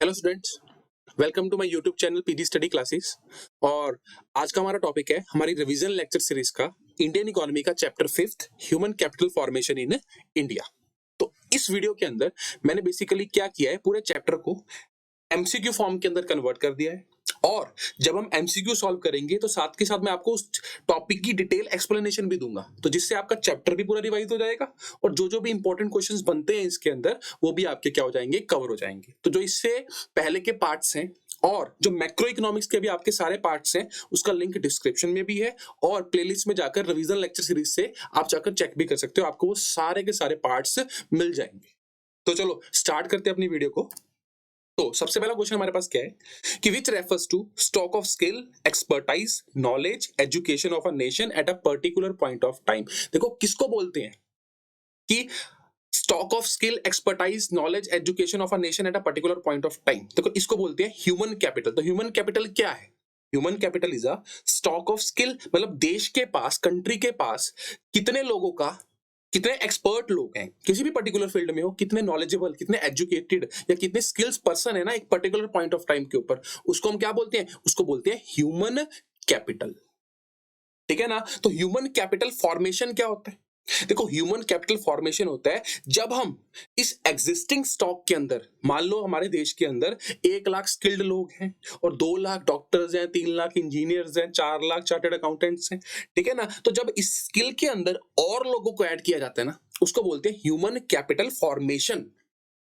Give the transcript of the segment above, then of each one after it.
Hello students, welcome to my YouTube channel PG study classes. और आज का हमारा टॉपिक है हमारी रिवीजन लेक्चर सीरीज का इंडियन इकोनॉमी का chapter 5 human capital formation in India. तो इस वीडियो के अंदर मैंने बेसिकली क्या किया है, पूरे चैप्टर को एमसीक्यू फॉर्म के अंदर कन्वर्ट कर दिया है। और जब हम एमसीक्यू सॉल्व करेंगे तो साथ के साथ मैं आपको उस टॉपिक की डिटेल एक्सप्लेनेशन भी दूंगा, तो जिससे आपका चैप्टर भी पूरा रिवाइज हो जाएगा और जो जो भी इंपॉर्टेंट क्वेश्चंस बनते हैं इसके अंदर वो भी आपके क्या हो जाएंगे, कवर हो जाएंगे। तो जो इससे पहले के पार्ट्स हैं और जो मैक्रो इकोनॉमिक्स के भी आपके सारे पार्ट्स हैं उसका लिंक डिस्क्रिप्शन में भी है, और प्लेलिस्ट में जाकर रिवीजन लेक्चर सीरीज से आप जाकर चेक भी कर सकते हो, आपको वो सारे के सारे पार्ट्स मिल जाएंगे। तो चलो स्टार्ट करते हैं अपनी वीडियो को। तो सबसे पहला क्वेश्चन हमारे पास क्या है कि which refers to stock of skill, expertise, knowledge, education of a nation at a particular point of time. देखो किसको बोलते हैं कि stock of skill, expertise, knowledge, education of a nation at a particular point of time. देखो इसको बोलते हैं human capital. तो ह्यूमन कैपिटल क्या है? Human capital is a stock of skill, मतलब देश के पास, कंट्री के पास कितने लोगों का, कितने एक्सपर्ट लोग हैं किसी भी पर्टिकुलर फील्ड में हो, कितने नॉलेजेबल, कितने एजुकेटेड या कितने स्किल्स पर्सन है ना एक पर्टिकुलर पॉइंट ऑफ टाइम के ऊपर, उसको हम क्या बोलते हैं? उसको बोलते हैं ह्यूमन कैपिटल। ठीक है ना? तो ह्यूमन कैपिटल फॉर्मेशन क्या होता है? देखो ह्यूमन कैपिटल फॉर्मेशन होता है जब हम इस एग्जिस्टिंग स्टॉक के अंदर, मान लो हमारे देश के अंदर 1 लाख स्किल्ड लोग हैं और 2 लाख डॉक्टर्स हैं, 3 लाख इंजीनियर्स हैं, 4 लाख चार्टर्ड अकाउंटेंट्स हैं। ठीक है ना? तो जब इस स्किल के अंदर और लोगों को ऐड किया जाता है ना, उसको बोलते हैं ह्यूमन कैपिटल फॉर्मेशन।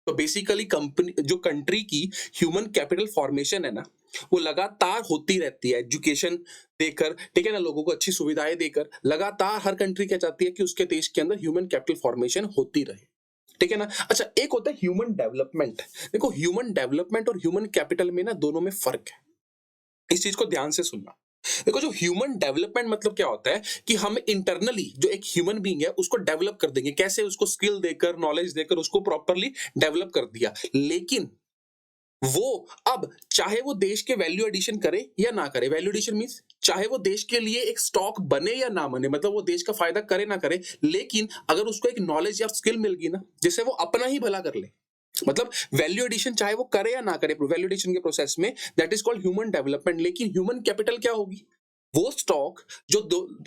तो बेसिकली कंपनी, जो कंट्री की ह्यूमन कैपिटल फॉर्मेशन है ना, वो लगातार होती रहती है एजुकेशन देकर, ठीक है ना, लोगों को अच्छी सुविधाएं देकर। लगातार हर कंट्री क्या चाहती है कि उसके देश के अंदर ह्यूमन कैपिटल फॉर्मेशन होती रहे। ठीक है ना? अच्छा, एक होता है ह्यूमन डेवलपमेंट। देखो ह्यूमन डेवलपमेंट और ह्यूमन कैपिटल में ना दोनों में फर्क है, इस चीज को ध्यान से सुनना। देखो जो ह्यूमन डेवलपमेंट मतलब क्या होता है कि हम इंटरनली जो एक ह्यूमन बीइंग है उसको डेवलप कर देंगे। कैसे? उसको स्किल देकर, नॉलेज देकर उसको प्रॉपरली डेवलप कर दिया। लेकिन वो अब चाहे वो देश के वैल्यू एडिशन करे या ना करे, वैल्यू एडिशन मींस चाहे वो देश के लिए एक स्टॉक बने या ना बने, मतलब वो देश का फायदा करे ना करे, लेकिन अगर उसको एक नॉलेज या स्किल मिल गई ना जिससे वो अपना ही भला कर ले, मतलब वैल्यू एडिशन चाहे वो करे या ना करे वैल्यू एडिशन के प्रोसेस में, that is called human development. लेकिन ह्यूमन कैपिटल क्या होगी? वो स्टॉक जो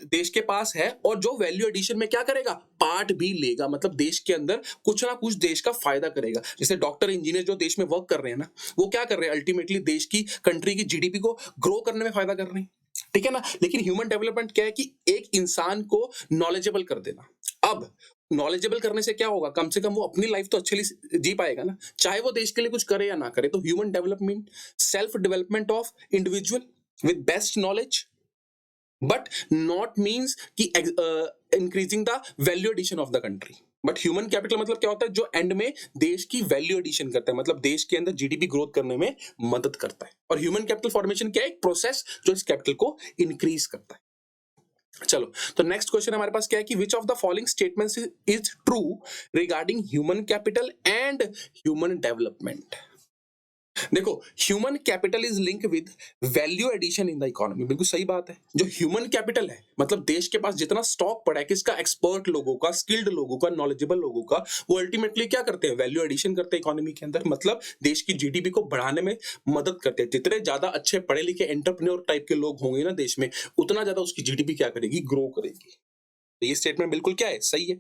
देश के पास है और जो वैल्यू एडिशन में क्या करेगा, पार्ट भी लेगा, मतलब देश के अंदर कुछ ना कुछ देश का फायदा करेगा। जैसे डॉक्टर, इंजीनियर जो देश में वर्क कर रहे हैं ना, वो क्या कर रहे हैं? अल्टीमेटली देश की, कंट्री की जीडीपी को ग्रो करने में फायदा कर रहे हैं। ठीक है ना? लेकिन ह्यूमन डेवलपमेंट क्या है कि एक इंसान को नॉलेजेबल कर देना। अब नॉलेजेबल करने से क्या होगा? कम से कम वो अपनी लाइफ तो अच्छे जी पाएगा ना, चाहे वो देश के लिए कुछ करे या ना करे। तो human development, self development of individual with best knowledge, but not means कि increasing the value addition of the country. But human capital मतलब क्या होता है? जो एंड में देश की वैल्यू एडिशन करता है, मतलब देश के अंदर जीडीपी ग्रोथ करने में मदद करता है। और ह्यूमन कैपिटल फॉर्मेशन क्या है? एक प्रोसेस जो इस कैपिटल को इंक्रीज करता है। चलो, तो नेक्स्ट क्वेश्चन हमारे पास क्या है कि which of the following statements is true regarding human capital and human development. देखो human capital is link with value addition in the economy. बिल्कुल सही बात है। जो ह्यूमन कैपिटल है मतलब देश के पास जितना स्टॉक पड़ा है किसका, एक्सपर्ट लोगों का, स्किल्ड लोगों का, नॉलेजेबल लोगों का, वो अल्टीमेटली क्या करते हैं? वैल्यू एडिशन करते हैं इकोनॉमी के अंदर, मतलब देश की जीडीपी को बढ़ाने में मदद करते हैं। जितने ज्यादा अच्छे पढ़े लिखे एंटरप्रेन्योर टाइप के लोग होंगे ना देश में, उतना ज्यादा उसकी जीडीपी क्या करेगी, ग्रो करेगी। तो ये स्टेटमेंट बिल्कुल क्या है, सही है।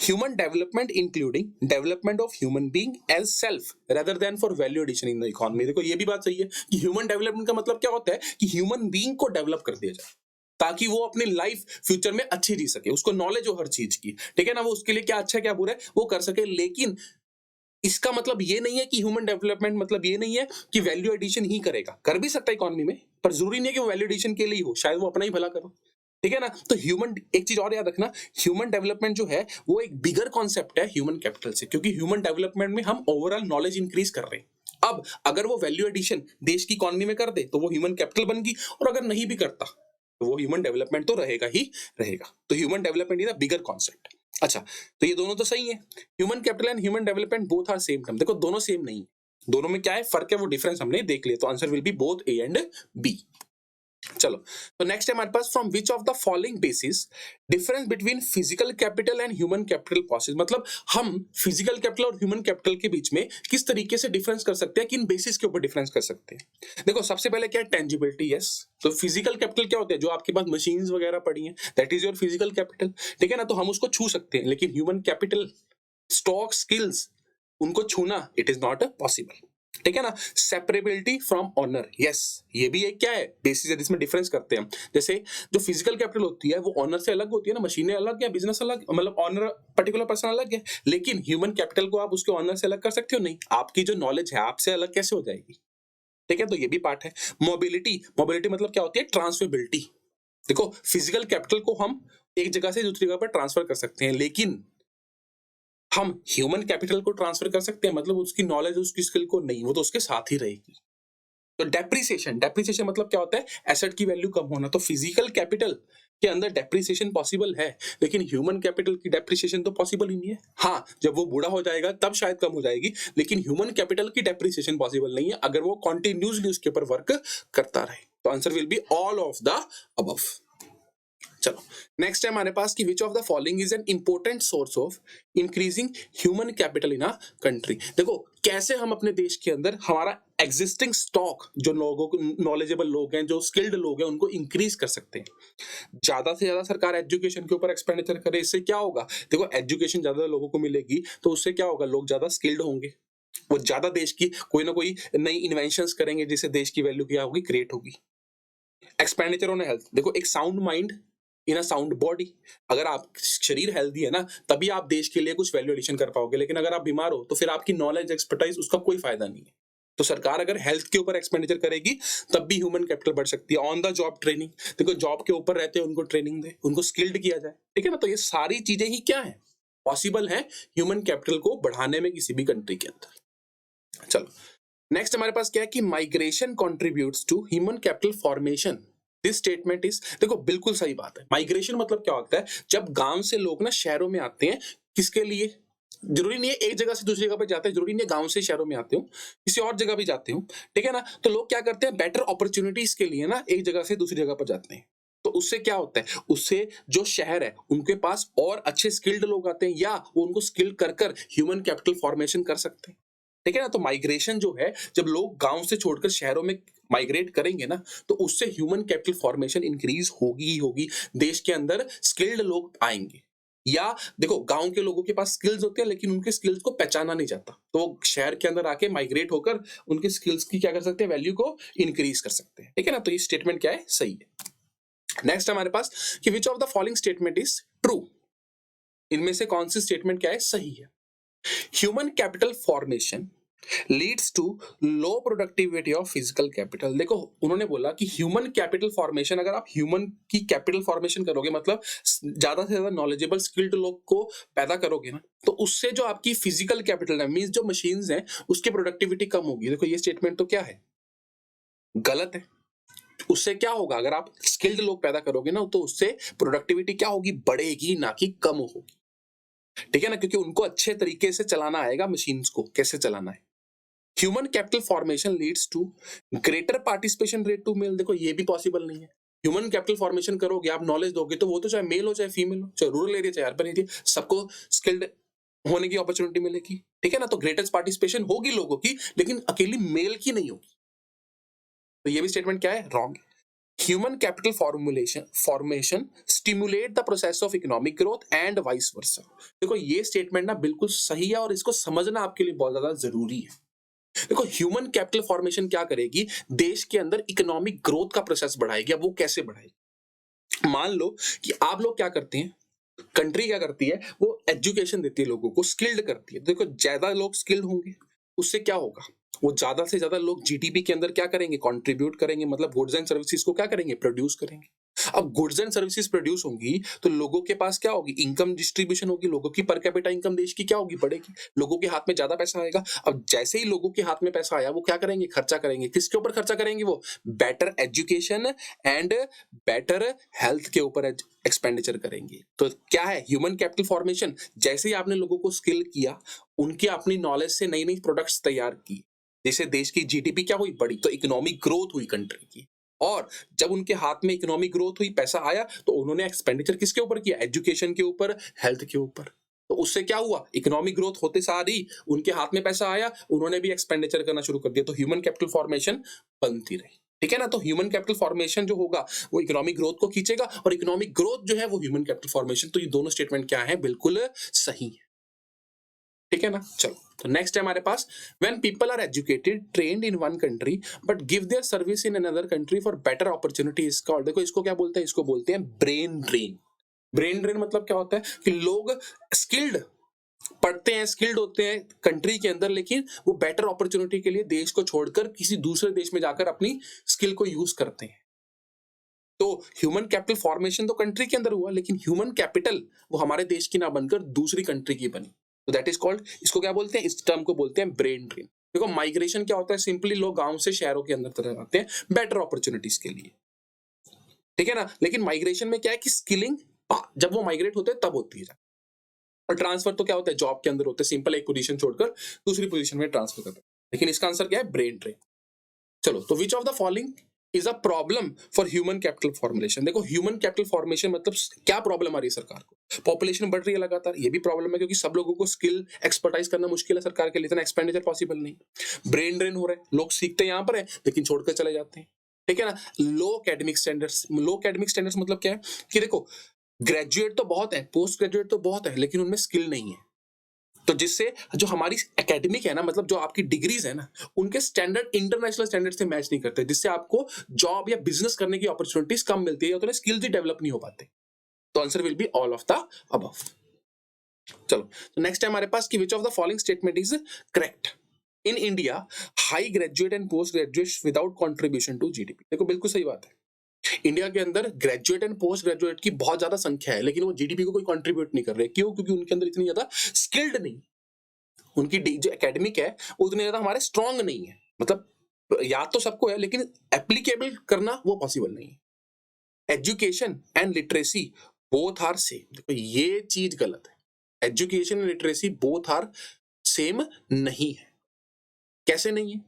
Human development including development of human being as self rather than for value addition in the economy. देखो ये भी बात सही है कि ह्यूमन डेवलपमेंट का मतलब क्या होता है कि ह्यूमन बीइंग को डेवलप कर दिया जाए ताकि वो अपनी लाइफ फ्यूचर में अच्छी जी सके, उसको नॉलेज हो हर चीज की। ठीक है ना? वो उसके लिए क्या अच्छा है क्या बुरा है वो कर सके। लेकिन इसका मतलब ये नहीं है कि ह्यूमन डेवलपमेंट मतलब ये नहीं है कि वैल्यू एडिशन ही करेगा, कर भी सकता है इकोनॉमी में, पर जरूरी नहीं है कि वो वैल्यू एडिशन के लिए ही हो, शायद वो अपना ही भला करो। ठीक है ना? तो ह्यूमन, एक चीज और याद रखना, ह्यूमन डेवलपमेंट जो है वो एक बिगर कॉन्सेप्ट है ह्यूमन कैपिटल से, क्योंकि ह्यूमन डेवलपमेंट में हम ओवरऑल नॉलेज इंक्रीज कर रहे हैं। अब अगर वो वैल्यू एडिशन देश की इकोनॉमी में कर दे तो वो ह्यूमन कैपिटल बन गई, और अगर नहीं भी करता तो वो ह्यूमन डेवलपमेंट तो रहेगा ही रहेगा। तो human development is a bigger concept. अच्छा, तो ये दोनों तो सही है। Human capital and human development both are same term. देखो दोनों सेम नहीं है, दोनों में क्या है फर्क है वो डिफरेंस हमने देख लिया। तो answer will be both A and B. चलो, तो नेक्स्ट है हमारे पास from which of the following basis difference between physical capital and human capital possible, मतलब हम फिजिकल कैपिटल और ह्यूमन कैपिटल के बीच में किस तरीके से डिफरेंस कर सकते हैं, किन बेसिस के ऊपर डिफरेंस कर सकते हैं। देखो सबसे पहले क्या है, टेंजिबिलिटी। यस, तो फिजिकल कैपिटल क्या होता है, जो आपके पास मशीन्स वगैरह पड़ी हैं, that is your physical capital, ठीक है ना, तो हम उसको छू सकते हैं। लेकिन ह्यूमन कैपिटल, स्टॉक, स्किल्स, उनको छूना इट इज नॉट पॉसिबल, ठीक है ना। सेपरेबिलिटी फ्रॉम ऑनर, यस, ये भी एक क्या है बेसिस है जिसमें डिफरेंस करते हैं हम। जैसे जो फिजिकल कैपिटल होती है वो ऑनर से अलग होती है ना, मशीनें अलग है, बिजनेस अलग, मतलब ऑनर पर्टिकुलर पर्सन अलग है। लेकिन ह्यूमन कैपिटल को आप उसके ऑनर से अलग कर सकते हो नहीं, आपकी जो नॉलेज है आपसे अलग कैसे हो जाएगी, ठीक है, तो ये भी पार्ट है। मोबिलिटी, मोबिलिटी मतलब क्या होती है, ट्रांसफरेबिलिटी। देखो फिजिकल कैपिटल को हम एक जगह से दूसरी जगह पर ट्रांसफर कर सकते हैं, लेकिन हम ह्यूमन कैपिटल को ट्रांसफर कर सकते हैं, मतलब उसकी नॉलेज, उसकी स्किल को नहीं, वो तो उसके साथ ही रहेगी। तो डेप्रिसिएशन, डेप्रिसिएशन मतलब क्या होता है, एसेट की वैल्यू कम होना। तो फिजिकल कैपिटल के अंदर डेप्रिसिएशन पॉसिबल है, लेकिन ह्यूमन कैपिटल की डेप्रिसिएशन तो पॉसिबल ही नहीं है। हाँ, जब वो बूढ़ा हो जाएगा तब शायद कम हो जाएगी, लेकिन ह्यूमन कैपिटल की डेप्रिसिएशन पॉसिबल नहीं है अगर वो कॉन्टिन्यूसली उसके ऊपर वर्क करता रहे। तो answer will be all of the above. चलो, नेक्स्ट है हमारे पास कि which of the following is an important source of increasing human capital in a country. देखो कैसे हम अपने देश के अंदर हमारा एग्जिस्टिंग स्टॉक, जो लोगों को, नॉलेजेबल लोग हैं, जो स्किल्ड लोग हैं, उनको इंक्रीज कर सकते हैं। ज्यादा से ज्यादा सरकार एजुकेशन के ऊपर एक्सपेंडिचर करे, इससे क्या होगा, देखो एजुकेशन ज्यादा लोगों को मिलेगी तो उससे क्या होगा, लोग ज्यादा स्किल्ड होंगे, वो ज्यादा देश की कोई ना कोई नई इन्वेंशंस करेंगे, जिससे देश की वैल्यू क्या होगी, क्रिएट होगी। एक्सपेंडिचर ऑन हेल्थ, देखो एक sound mind in a sound body, अगर आप शरीर हेल्दी है ना तभी आप देश के लिए कुछ वैल्यू एडिशन कर पाओगे, लेकिन अगर आप बीमार हो तो फिर आपकी नॉलेज, एक्सपर्टाइज, उसका कोई फायदा नहीं है। तो सरकार अगर हेल्थ के ऊपर एक्सपेंडिचर करेगी तब भी ह्यूमन कैपिटल बढ़ सकती है। ऑन द जॉब ट्रेनिंग, देखो जॉब के ऊपर रहते हैं उनको ट्रेनिंग दे, उनको स्किल्ड किया जाए, ठीक है ना। तो ये सारी चीजें ही क्या है, पॉसिबल है ह्यूमन कैपिटल को बढ़ाने में किसी भी कंट्री के अंदर। चलो, नेक्स्ट हमारे पास क्या है कि migration contributes to human capital formation. This statement is, देखो बिल्कुल सही बात है। माइग्रेशन मतलब क्या होता है, जब गांव से लोग ना शहरों में आते हैं, किसके लिए, जरूरी नहीं है एक जगह से दूसरी जगह पर जाते हैं, जरूरी नहीं है गांव से शहरों में आते हो, किसी और जगह भी जाते हो, ठीक है ना। तो लोग क्या करते हैं, बेटर अपॉर्चुनिटीज के लिए ना एक जगह से दूसरी जगह पर जाते हैं। तो उससे क्या होता है, उससे जो शहर है उनके पास और अच्छे स्किल्ड लोग आते हैं, या वो उनको स्किल्ड कर कर ह्यूमन कैपिटल फॉर्मेशन कर सकते हैं, ठीक है ना। तो माइग्रेशन जो है, जब लोग गांव से छोड़कर शहरों में माइग्रेट करेंगे ना, तो उससे ह्यूमन कैपिटल फॉर्मेशन इंक्रीज होगी ही होगी, देश के अंदर स्किल्ड लोग आएंगे। या देखो गांव के लोगों के पास स्किल्स होते हैं लेकिन उनके स्किल्स को पहचाना नहीं जाता, तो वो शहर के अंदर आके माइग्रेट होकर उनके स्किल्स की क्या कर सकते हैं, वैल्यू को इंक्रीज कर सकते हैं, ठीक है ना। तो ये स्टेटमेंट क्या है, सही है। नेक्स्ट हमारे पास कि which of the following statement is true, इनमें से कौन सी स्टेटमेंट क्या है, सही है। Human capital formation leads to low productivity of physical capital. देखो उन्होंने बोला कि ह्यूमन कैपिटल फॉर्मेशन, अगर आप ह्यूमन की कैपिटल फॉर्मेशन करोगे, मतलब ज्यादा से ज्यादा नॉलेजेबल स्किल्ड लोग को पैदा करोगे ना, तो उससे जो आपकी फिजिकल कैपिटल है, मींस जो मशीन्स हैं, उसकी प्रोडक्टिविटी कम होगी। देखो ये स्टेटमेंट तो क्या है, गलत है। उससे क्या होगा, अगर आप स्किल्ड लोग पैदा करोगे ना, तो उससे प्रोडक्टिविटी क्या होगी, बढ़ेगी, ना कि कम होगी, ठीक है ना, क्योंकि उनको अच्छे तरीके से चलाना आएगा, मशीन्स को कैसे चलाना है। Human capital formation leads to greater participation rate to male, देखो ये भी पॉसिबल नहीं है। ह्यूमन कैपिटल फॉर्मेशन करोगे, आप नॉलेज दोगे, तो वो तो चाहे मेल हो चाहे फीमेल हो, चाहे रूरल एरिया चाहे अर्बन एरिया, सबको स्किल्ड होने की अपॉर्चुनिटी मिलेगी, ठीक है ना। तो ग्रेटेस्ट पार्टिसिपेशन होगी लोगों की, लेकिन अकेली मेल की नहीं होगी। तो ये भी स्टेटमेंट क्या है, wrong. Human capital formation stimulate the process of economic growth and vice versa. देखो ये स्टेटमेंट ना बिल्कुल सही है और इसको समझना आपके लिए बहुत ज्यादा जरूरी है। देखो ह्यूमन कैपिटल फॉर्मेशन क्या करेगी, देश के अंदर इकोनॉमिक ग्रोथ का प्रोसेस बढ़ाएगी। अब वो कैसे बढ़ाएगी, मान लो कि आप लोग क्या करते हैं, कंट्री क्या करती है, वो एजुकेशन देती है लोगों को, स्किल्ड करती है। देखो ज्यादा लोग स्किल्ड होंगे, उससे क्या होगा, वो ज्यादा से ज्यादा लोग जीडीपी के अंदर क्या करेंगे, कंट्रीब्यूट करेंगे, मतलब गुड्स एंड सर्विसेज को क्या करेंगे, प्रोड्यूस करेंगे। अब गुड्स एंड सर्विसेज प्रोड्यूस होंगी तो लोगों के पास क्या होगी, इनकम डिस्ट्रीब्यूशन होगी, लोगों की पर कैपिटा इनकम देश की क्या होगी, बढ़ेगी, लोगों के हाथ में ज्यादा पैसा आएगा। अब जैसे ही लोगों के हाथ में पैसा आया, वो क्या करेंगे, खर्चा करेंगे, किसके ऊपर खर्चा करेंगे, वो better education and better health के ऊपर एक्सपेंडिचर करेंगे। तो क्या है ह्यूमन कैपिटल फॉर्मेशन, जैसे ही आपने लोगों को स्किल किया, उनकी अपनी नॉलेज से नई नई प्रोडक्ट्स तैयार की, जैसे देश की जीडीपी क्या हुई, बढ़ी, तो इकोनॉमिक ग्रोथ हुई कंट्री की। और जब उनके हाथ में इकोनॉमिक ग्रोथ हुई, पैसा आया, तो उन्होंने एक्सपेंडिचर किसके ऊपर किया? एजुकेशन के ऊपर, हेल्थ के ऊपर। तो उससे क्या हुआ? इकोनॉमिक ग्रोथ होते सार ही उनके हाथ में पैसा आया, उन्होंने भी एक्सपेंडिचर करना शुरू कर दिया, तो ह्यूमन कैपिटल फॉर्मेशन बनती रही। ठीक है ना? तो ह्यूमन कैपिटल फॉर्मेशन जो होगा वो इकोनॉमिक ग्रोथ को खींचेगा, और इकोनॉमिक ग्रोथ जो है वो ह्यूमन कैपिटल फॉर्मेशन। तो ये दोनों स्टेटमेंट क्या है? बिल्कुल सही है। ठीक है ना? चलो, तो नेक्स्ट है हमारे पास, when people are educated trained in one country but give their service in another country for better opportunities. का देखो, इसको क्या बोलते हैं? इसको बोलते हैं ब्रेन ड्रेन। ब्रेन ड्रेन मतलब क्या होता है कि लोग स्किल्ड पढ़ते हैं, स्किल्ड होते हैं कंट्री के अंदर, लेकिन वो बेटर अपॉर्चुनिटी के लिए देश को छोड़कर किसी दूसरे देश में जाकर अपनी स्किल को यूज करते हैं। तो ह्यूमन कैपिटल फॉर्मेशन तो कंट्री के अंदर हुआ, लेकिन ह्यूमन कैपिटल वो हमारे देश की ना बनकर दूसरी कंट्री की बनी। तो दैट इज कॉल्ड, इसको क्या बोलते हैं? इस टर्म को बोलते हैं ब्रेन ड्रेन। देखो, माइग्रेशन क्या होता है? सिंपली लोग गांव से शहरों के अंदर तरह आते हैं बेटर अपॉर्चुनिटीज के लिए। ठीक है ना? लेकिन माइग्रेशन में क्या है कि स्किलिंग जब वो माइग्रेट होते हैं तब होती है, और ट्रांसफर तो क्या होता है? जॉब के अंदर होते हैं, सिंपल एक पोजीशन छोड़कर दूसरी पोजीशन में ट्रांसफर करते हैं। लेकिन इसका आंसर क्या है? Brain drain. चलो, तो विच of the following is a problem for human capital formation. देखो, ह्यूमन कैपिटल फॉर्मेशन मतलब क्या प्रॉब्लम आ रही है सरकार को? पॉपुलेशन बढ़ रही है लगातार, ये भी प्रॉब्लम है, क्योंकि सब लोगों को स्किल एक्सपर्टाइज करना मुश्किल है सरकार के लिए, इतना एक्सपेंडिचर पॉसिबल नहीं। ब्रेन ड्रेन हो रहा है, लोग सीखते यहाँ पर है लेकिन छोड़कर चले जाते हैं। ठीक है ना? लो एकेडमिक स्टैंडर्ड्स। लो एकेडमिक स्टैंडर्ड्स मतलब क्या है कि देखो, ग्रेजुएट तो बहुत है, पोस्ट ग्रेजुएट तो बहुत है, लेकिन उनमें स्किल नहीं है। तो जिससे जो हमारी एकेडमिक है ना, मतलब जो आपकी डिग्रीज है ना, उनके स्टैंडर्ड इंटरनेशनल स्टैंडर्ड से मैच नहीं करते, जिससे आपको जॉब या बिजनेस करने की अपॉर्चुनिटीज कम मिलती है, या तो स्किल्स ही डेवलप नहीं हो पाते। तो answer will be all of the above. चलो, तो नेक्स्ट है हमारे पास कि which of the following statement is correct. In India high graduate and post graduate without contribution to GDP. देखो, बिल्कुल सही बात है। इंडिया के अंदर ग्रेजुएट एंड पोस्ट ग्रेजुएट की बहुत ज्यादा संख्या है, लेकिन वो जीडीपी को कोई कंट्रीब्यूट नहीं कर रहे। क्यों? क्योंकि उनके अंदर इतनी ज्यादा स्किल्ड नहीं, उनकी जो एकेडमिक है वो उतने ज्यादा हमारे स्ट्रांग नहीं है। मतलब याद तो सबको है, लेकिन एप्लीकेबल करना वो पॉसिबल नहीं है। Education and literacy both are same. देखो, ये चीज गलत है। Education and literacy both are same नहीं है। कैसे नहीं है?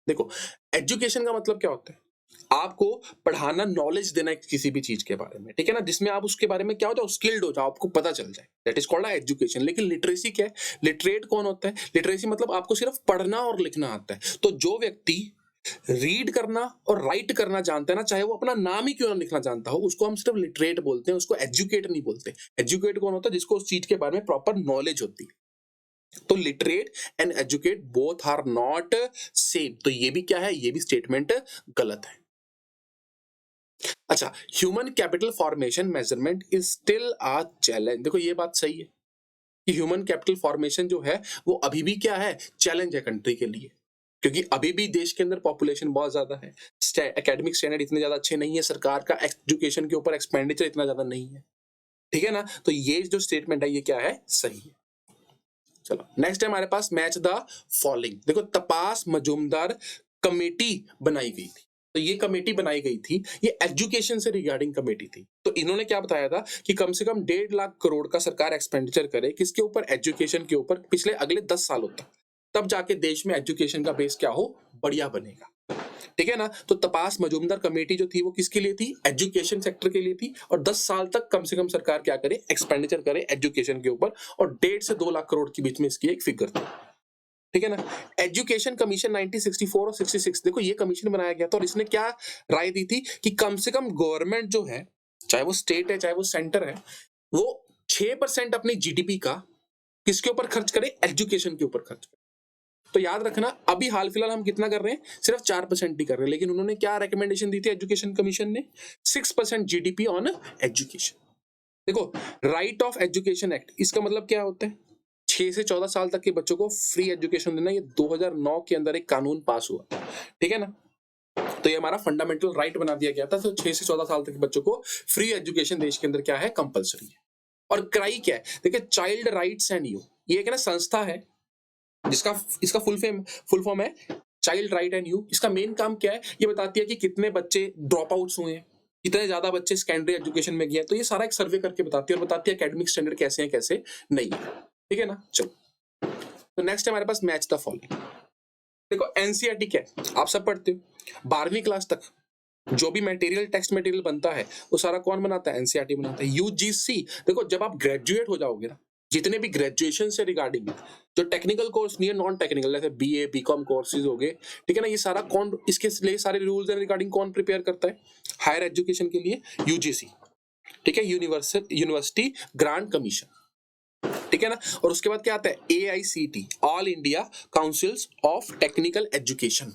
देखो, एजुकेशन का मतलब क्या होता है? आपको पढ़ाना, नॉलेज देना है किसी भी चीज के बारे में, ठीक है ना, जिसमें आप उसके बारे में क्या हो जाओ, स्किल्ड हो जाओ, आपको पता चल जाए। That is called education. लेकिन लिटरेसी क्या है? लिटरेट कौन होता है? लिटरेसी मतलब आपको सिर्फ पढ़ना और लिखना आता है। तो जो व्यक्ति रीड करना और राइट करना जानता है ना, चाहे वो अपना नाम ही क्यों ना लिखना जानता हो, उसको हम सिर्फ लिटरेट बोलते हैं, उसको एजुकेट नहीं बोलते। एजुकेट कौन होता है? जिसको उस चीज के बारे में प्रॉपर नॉलेज होती है। तो literate and educate both are not same. तो ये भी क्या है? ये भी स्टेटमेंट गलत है। अच्छा, human capital formation measurement is still a challenge. देखो, ये बात सही है कि ह्यूमन कैपिटल फॉर्मेशन जो है वो अभी भी क्या है? चैलेंज है कंट्री के लिए, क्योंकि अभी भी देश के अंदर पॉपुलेशन बहुत ज्यादा है, एकेडमिक स्टैंडर्ड इतने ज्यादा अच्छे नहीं है, सरकार का एजुकेशन के ऊपर एक्सपेंडिचर इतना ज्यादा नहीं है। ठीक है ना? तो ये जो स्टेटमेंट है ये क्या है? सही है। चलो, नेक्स्ट है हमारे पास मैच द फॉलोइंग। देखो, तपास मजूमदार कमेटी बनाई गई थी। तो ये कमेटी बनाई गई थी, ये एजुकेशन से रिगार्डिंग कमेटी थी। तो इन्होंने क्या बताया था कि कम से कम 1.5 लाख करोड़ का सरकार एक्सपेंडिचर करे, किसके ऊपर? एजुकेशन के ऊपर, पिछले अगले 10 सालों तक। तब जाके देश में एजुकेशन का बेस क्या हो? बढ़िया बनेगा। ठीक है ना? तो तपास मजूमदार कमेटी जो थी वो किसके लिए थी? एजुकेशन सेक्टर के लिए थी। और 10 साल तक कम से कम सरकार क्या करे? एक्सपेंडिचर करे एजुकेशन के ऊपर, और 1.5 से 2 लाख करोड़ के बीच में इसकी एक फिगर थी। ठीक है ना? एजुकेशन कमीशन 1964 और 66, देखो ये कमीशन बनाया गया था, और इसने क्या राय दी थी कि कम से कम गवर्नमेंट जो है, चाहे वो स्टेट है चाहे वो सेंटर है, वो 6% अपनी जीडीपी का किसके ऊपर खर्च करे? एजुकेशन के ऊपर खर्च करे। तो याद रखना, अभी हाल फिलहाल हम कितना कर रहे हैं? सिर्फ 4% ही कर रहे हैं, लेकिन उन्होंने क्या रिकमेंडेशन दी थी एजुकेशन कमीशन ने? 6% जीडीपी ऑन एजुकेशन। देखो, राइट ऑफ एजुकेशन एक्ट, इसका मतलब क्या होता है? 6 से 14 साल तक के बच्चों को फ्री एजुकेशन देना। ये 2009 के अंदर एक कानून पास हुआ, ठीक है ना? तो ये हमारा फंडामेंटल राइट बना दिया गया था। तो 6 से 14 साल तक के बच्चों को फ्री एजुकेशन देश के अंदर क्या है? कंपलसरी है। और क्राई क्या है? देखिए, चाइल्ड राइट्स एंड यू, ये एक ना संस्था है जिसका इसका फुल फॉर्म है चाइल्ड राइट एंड यू। इसका मेन काम क्या है? ये बताती है कि कितने बच्चे ड्रॉप आउट्स हुए हैं, कितने ज्यादा बच्चे सेकेंडरी एजुकेशन में गए। तो ये सारा एक सर्वे करके बताती है, और बताती है एकेडमिक स्टैंडर्ड कैसे हैं कैसे नहीं है। ठीक है ना? चलो, तो नेक्स्ट है हमारे पास मैच द फॉलोइंग। देखो, एनसीईआरटी क्या है? आप सब पढ़ते हो 12वीं क्लास तक, जो भी मटेरियल टेक्स्ट मटेरियल बनता है वो सारा कौन बनाता है? एनसीईआरटी बनाता है। यूजीसी, देखो जब आप ग्रेजुएट हो जाओगे ना, जितने भी ग्रेजुएशन से रिगार्डिंग जो टेक्निकल कोर्स नहीं है, नॉन टेक्निकल जैसे बीए बीकॉम कोर्सेज हो गए, ठीक है ना, ये सारा कौन, इसके लिए सारे रूल्स एंड रिगार्डिंग कौन प्रिपेयर करता है? हायर एजुकेशन के लिए यूजीसी, ठीक है, यूनिवर्सिटी ग्रांट कमीशन, ठीक है ना। और उसके बाद क्या आता है? AICT, all India councils of technical education.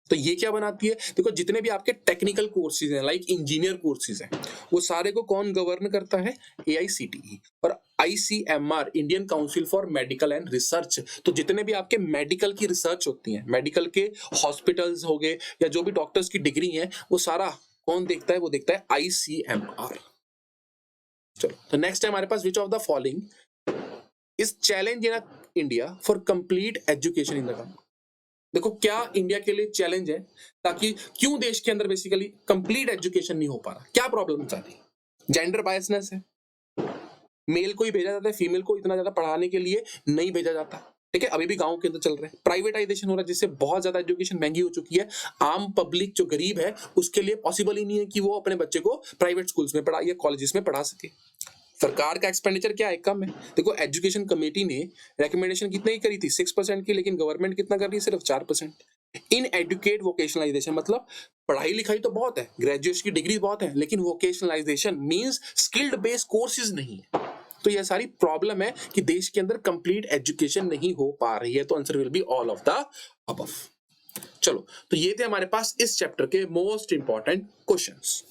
तो ये क्या बनाती है? देखो जितने भी आपके टेक्निकल कोर्सेज हैं, लाइक इंजीनियर कोर्सेज हैं, वो सारे को कौन गवर्न करता है? एआईसीटीई। और ICMR, Indian council for medical and research, तो जितने भी आपके मेडिकल की रिसर्च होती है, मेडिकल के हॉस्पिटल्स हो गए या जो भी डॉक्टर्स की डिग्री है, वो सारा कौन देखता है? वो देखता है आईसीएमआर। चलो, तो नेक्स्ट है हमारे पास, which of the following is challenge in India for complete education in the country? देखो क्या इंडिया के लिए चैलेंज है, ताकि क्यों देश के अंदर बेसिकली कंप्लीट एजुकेशन नहीं हो पा रहा? क्या प्रॉब्लम आ रही? जेंडर बायसनेस है, मेल को ही भेजा जाता है, फीमेल को इतना ज्यादा पढ़ाने के लिए नहीं भेजा जाता, ठीक है, अभी भी गांव के अंदर चल रहा है। प्राइवेटाइजेशन हो रहा है, जिससे बहुत ज्यादा एजुकेशन महंगी हो चुकी है। आम पब्लिक जो गरीब है उसके लिए पॉसिबल ही नहीं है कि वो अपने बच्चे को प्राइवेट स्कूल्स में पढ़ा या कॉलेजेस में पढ़ा सके। सरकार का एक्सपेंडिचर क्या है? कम है। देखो एजुकेशन कमेटी ने रिकमेंडेशन कितने की करी थी? 6% की, लेकिन गवर्नमेंट कितना कर रही है? सिर्फ 4%। इन एडुकेट वोकेशनलाइजेशन, मतलब पढ़ाई लिखाई तो बहुत है, ग्रेजुएशन की डिग्री बहुत है, लेकिन vocationalisation means skilled based courses नहीं है। तो यह सारी प्रॉब्लम है कि देश के अंदर कंप्लीट एजुकेशन नहीं हो पा रही है। तो answer will be all of the above. चलो, तो ये थे हमारे पास इस चैप्टर के मोस्ट इंपॉर्टेंट क्वेश्चंस।